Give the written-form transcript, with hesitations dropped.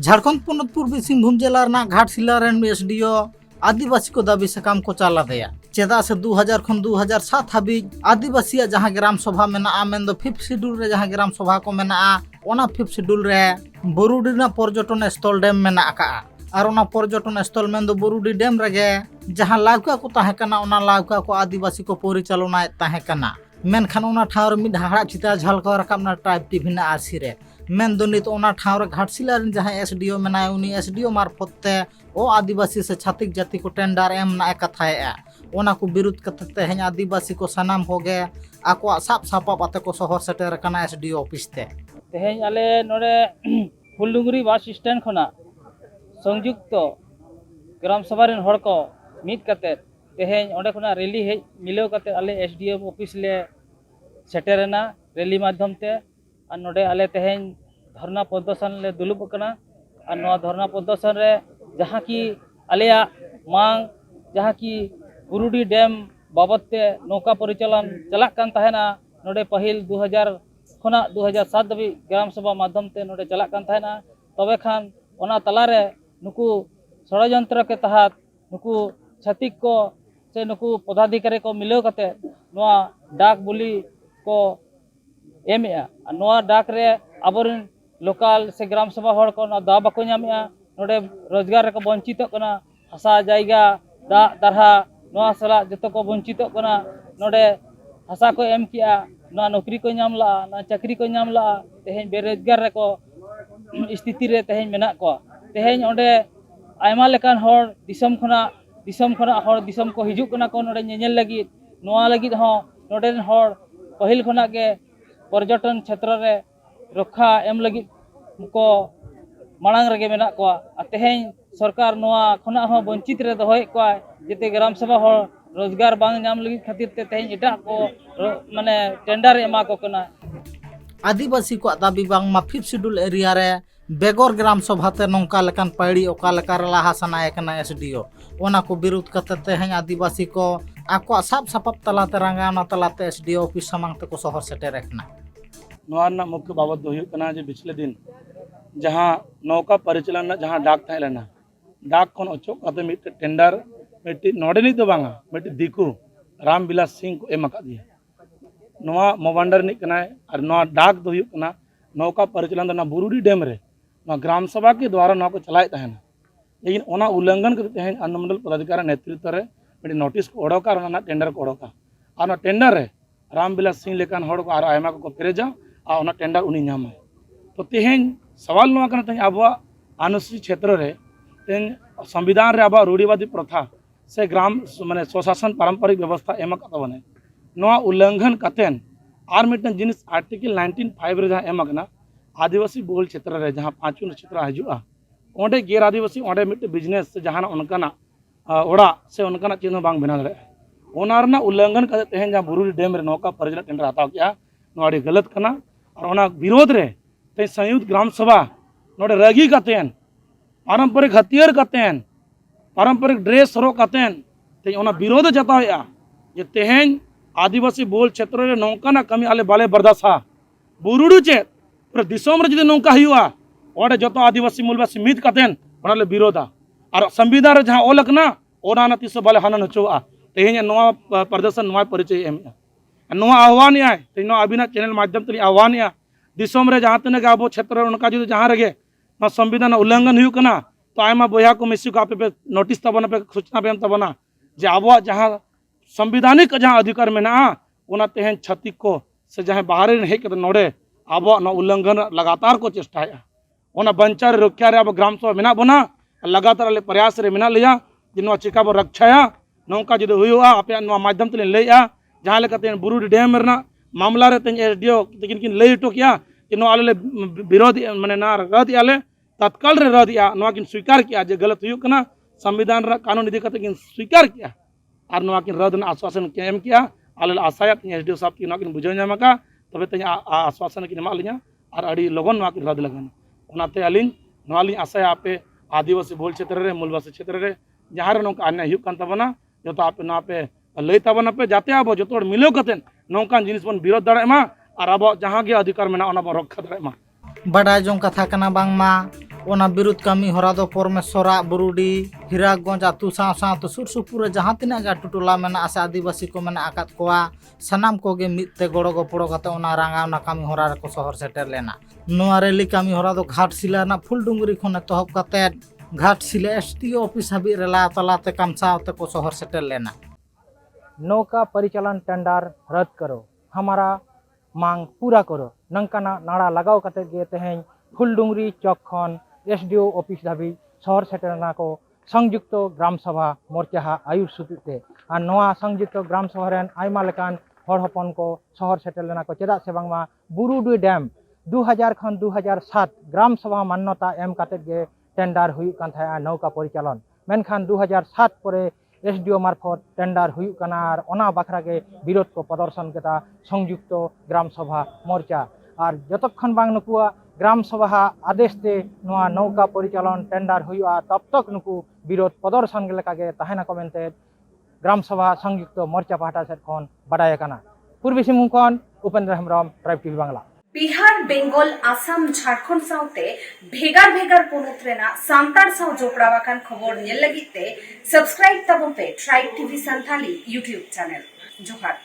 झारखंड पोनत पूर्वी सिंहभूम जिला घाटशिला एसडीओ आदिवासी को दाबी साकाम को चाला दिया चेदा से 2000 खन 2007 हाबी आदिवासी जहां ग्राम सभा मेना मेन दो 5th शेड्यूल रे जहां ग्राम सभा को मेना ओना 5th शेड्यूल रे बोरुडी पर्यटन स्थल डैम मेना का और ओना पर्यटन स्थल मेन दो बोरुडी डैम रेगे जहां लाउका को ताहे कना ओना लाउका को आदिवासी को परिचालना ताहे कना मेनखान ओना ठावर मिड हाड़ा चिता झलका रकाबना ट्राइब टीवी ना आरसी रे मेन दो नित ओना ठावर घाटशिला जहां एसडीओ मेना उनी एसडीओ मार्फत ते ओ आदिवासी से छातिक जाति को टेंडर एम ना कथाए ओना को विरुद्ध कते तेहें आदिवासी को सनाम होगे आको साप सापा आते को शहर सेटर कना एसडीओ ऑफिस ते तेहें आले नोडे फुलडुंगरी बस स्टैंड खना संयुक्त ग्राम सभा रेन हड़ को मित कते तेहें ओंडे खना रैली हे मिलो कते आले एसडीओ ऑफिस ले सेटरना रैली माध्यम ते और नोडे आले तेहें धरना प्रदर्शन ले दुलुब कना और नोआ धरना प्रदर्शन रे जहाँ की आलिया मांग जहाँ की बुरुडी डैम बाबत ते नौका परिचालन चलाक कान तहना नोडे पहिल 2000 खना 2007 दबी ग्राम सभा माध्यम ते नोडे चलाक कान तहना तबे खान ओना तलारे नुकु षड़यंत्र के तहत नुकु छातिक को से नुकु पदाधिकारी को मिलो कते नोआ डाक बुली को एमेआ नोआ डाक रे आबोरिन लोकल से ग्राम सभा हड़ को दा बाको नामेआ नोडे रोजगार रे को वंचित कना हसा जायगा दा दरहा नोआ सला जतो को वंचित कना नोडे हसा को एम किया ना नौकरी को नामला ना चाकरी को नामला तेहें बेरोजगार रे को स्थिति रे तेहें मेना को तेहें ओंडे आयमा लेकान हड़ दिसम खना हड़ दिसम को हिजुक कना को नोडे नेनेल लगी नोआ लगी हो नोडे हड़ पहिल खना के पर्यटन क्षेत्र रे रक्षा एम लगी को मांग रगे मेना को तेहें सरकार नोआ खना हो वंचित रे दोहय को जेते ग्राम सभा हड़ रोजगार बांग नाम लगी खातिर ते तेहें एटा को माने टेंडर एमा को कना आदिवासी को दाबी बांग मा 5th शेड्यूल एरिया रे बेगर ग्राम सभा ते नौका लेकान पैड़ी ओका लेका लाहा सनाय कना एसडीओ ओना को विरोध कते तेहें आदिवासी को आको साप सापप तलाते रंगाना तलाते एसडीओ ऑफिस समांग ते को शहर सेटर रखना नोआ ना मुख्य बाबत दो हुई कना जे पिछले दिन जहां नौका परिचालन जहां डाक थाय लेना डाक खन अचोक कते मिट टेंडर मिट्टी नोडे नहीं तो बांगा मिट्टी दिकू रामविलास सिंह को एम अका दिया नोआ मोबांडर नहीं कना और नोआ डाक दो हुई कना नौका परिचालन ना बुरुडी डैम रे नोआ ग्राम सभा के द्वारा नोआ को चलाए तहना लेकिन ओना उल्लंघन करते हैं अनुमंडल पदाधिकारी नेतृत्व रे मिट्टी नोटिस को ओडोका और टेंडर को ओडोका और टेंडर रे रामविलास सिंह लेकान हड़ को आयमा को पेरेजा और टेंडर उनी नाम है तो तेहें सवाल नोआ करना तेहें अब अनुसूचित क्षेत्र रे तेहें संविधान रे अब रूढ़िवादी प्रथा से ग्राम माने स्वशासन पारंपरिक व्यवस्था एम बने नोआ उल्लंघन कतेन और मिटन जिनिस आर्टिकल 19(5) रे जहां एम कना आदिवासी बहुल क्षेत्र रे जहां 5 नक्षत्र हजुआ ओंडे गैर आदिवासी ओंडे मिट बिजनेस से जहां उनकाना ओड़ा से उनकाना चिन्ह बांग बना दे ओना रना उल्लंघन कते तेहें जहां बुरुडी डैम रे नौका परिचालन टेंडर हताव किया नोडी गलत कना और ओना विरोध रे ते संयुक्त ग्राम सभा नोडे रगी कतेन पारंपरिक हथियार कतेन पारंपरिक ड्रेस हरो कतेन ते ओना विरोध जताया जे तेहें आदिवासी बहुल क्षेत्र रे नौकाना कमी आले बाले बर्दासा बुरुडी चे पूरा दिसोम रे जदि नौका हुआ ओडे जतो आदिवासी मूलवासी मित कतेन ओनाले विरोधा और संविधान रे जहां ओलकना ओना न तिसो बाले हनन हचोआ तेहें नोआ प्रदर्शन नोआ परिचय एम नोआ आह्वान आय ते नोआ अबिना चैनल माध्यम ते आह्वान या दिसोम रे जहां तने अब क्षेत्र उनका जो जहां रगे ना संविधान उल्लंघन हुई कना तो आयमा बोया को मिसी को आपे पे नोटिस तबना पे सूचना पे तबना जे अब जहां संविधानिक जहां अधिकार मेना ओना तेहें छतिक को से जहां बाहर हे के नोडे अब न उल्लंघन लगातार को चेष्टाया ओना बंचार रक्षा रे अब ग्राम सभा मेना बना लगातार ले प्रयास रे मेना लिया जे नोआ चिका बो रक्षाया नौका जदि हुआ आपे नोआ माध्यम ते लेया जहां लेकाते बुरुडी डैम रना मामला रे तें एसडीओ तकिन किन ले हटो किया कि नोआ आले विरोध माने ना रद आले तत्काल रे रद या नोआ किन स्वीकार किया जे गलत हुई कना संविधान रा कानून इदी कते किन स्वीकार किया और नोआ किन रद ना आश्वासन के एम किया आले आशाया एसडीओ साहब की नोआ किन बुझाव नामका तबे ते आश्वासन किन मा लिया और अड़ी लगन नोआ किन रद लगन ओनाते अलिन नोआ लिन आशाया आपे आदिवासी बहुल क्षेत्र रे मूलवासी क्षेत्र रे जहां रे नौका अन्याय हुई कान तबना जो आपे ना पे लई तबना पे जाते अब जो मिलो कतेन नौकान जिनिस बन विरोध दाड़ेमा और अब जहां के अधिकार मेना ओना बन रक्षा दाड़ेमा बड़ा जों कथा कना बांगमा ओना विरुद्ध कमी हरा दो परमेश्वरा बुरुडी हिरागंज आतु साव साव तो सुर सुपुर जहां तिना गा टुटुला मेना आसे आदिवासी को मेना आकात कोआ सनाम कोगे मिते गड़ो गपड़ो कते ओना रांगावना कमी हरा रे को शहर सेटर लेना नोआ रेली कमी हरा दो घाटशिला ना फुलडुंगरी खन एतहब कते घाटशिला एसडीओ ऑफिस हाबि रेला तलाते कामसावते को शहर सेटर लेना। नौका परिचालन टेंडर रद्द करो, हमारा मांग पूरा करो नंकाना नाड़ा लगाव कते गे तेहें फुलडुंगरी चौक खन एसडीओ ऑफिस धाबी शहर सेटरना को संयुक्त ग्राम सभा मोर्चा आयुर सुतुते और नोआ संयुक्त ग्राम सभा रेन आयमा लेकान हर हपन को शहर सेटर लेना को चेदा से बांगमा बुरुडी डैम 2000 खन 2007 ग्राम सभा मान्यता एम काते गे टेंडर हुई कान थाया नौका परिचालन मेनखान 2007 परे एसडीओ मार्फत टेंडर हुई काना और ओना बाखरा के विरोध को प्रदर्शन केता संयुक्त ग्राम सभा मोर्चा और जतक्षण बांग नुकुआ ग्राम सभा आदेश ते नोआ नौका परिचालन टेंडर हुआ तब तक नुकु विरोध प्रदर्शन के लेका गे ताहेना को मेनते ग्राम सभा संयुक्त मोर्चा पाहटा सेट खन बाडाय काना। पूर्वी सिंहभूम खन उपेंद्र हेम्ब्रम ट्राइब टीवी बांगला। बिहार बेंगल आसाम झारखंड साउते भेगार भेगार पोनत रेना सांतार साउ जोपड़ावाकान खबर नेल लगिते सब्सक्राइब तबन पे tribe TV Santhali YouTube channel. जोहार।